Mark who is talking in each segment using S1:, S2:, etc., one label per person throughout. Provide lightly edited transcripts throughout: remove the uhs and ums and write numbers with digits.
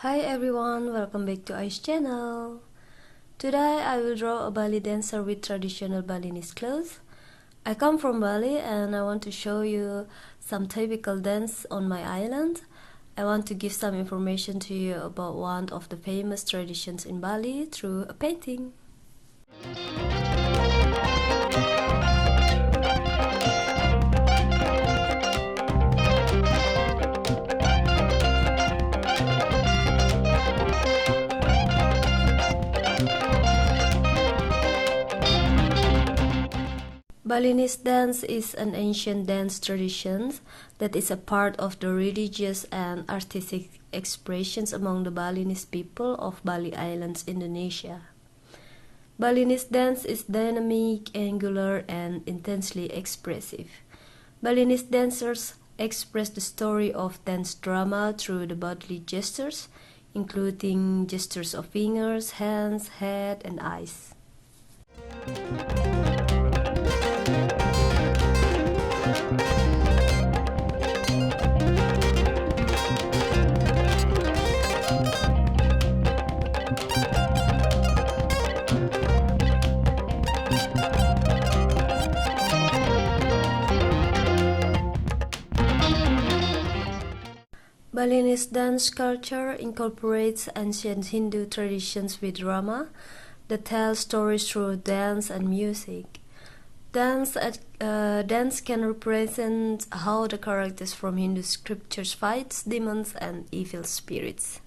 S1: Hi everyone, welcome back to Ai's channel. Today I will draw a Bali dancer with traditional Balinese clothes. I come from Bali and I want to show you some typical dance on my island. I want to give some information to you about one of the famous traditions in Bali through a painting. Balinese dance is an ancient dance tradition that is a part of the religious and artistic expressions among the Balinese people of Bali Islands, Indonesia. Balinese dance is dynamic, angular, and intensely expressive. Balinese dancers express the story of dance drama through the bodily gestures, including gestures of fingers, hands, head, and eyes. Balinese dance culture incorporates ancient Hindu traditions with drama that tell stories through dance and music. Dance can represent how the characters from Hindu scriptures fight demons and evil spirits.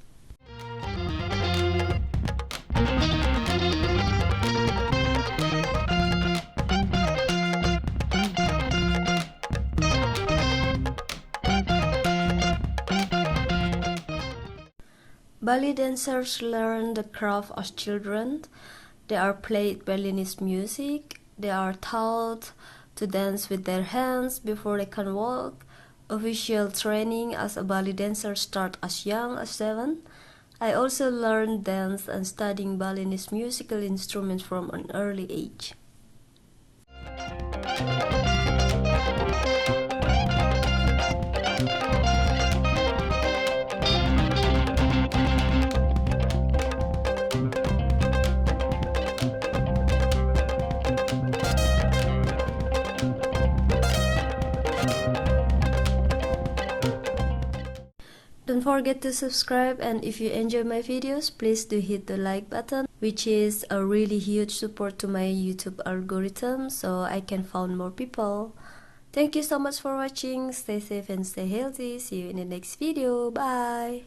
S1: Bali dancers learn the craft as children. They are played Balinese music. They are taught to dance with their hands before they can walk. Official training as a Bali dancer starts as young as 7. I also learned dance and studying Balinese musical instruments from an early age. Don't forget to subscribe, and if you enjoy my videos, please do hit the like button, which is a really huge support to my YouTube algorithm so I can find more people. Thank you so much for watching. Stay safe and stay healthy. See you in the next video. Bye!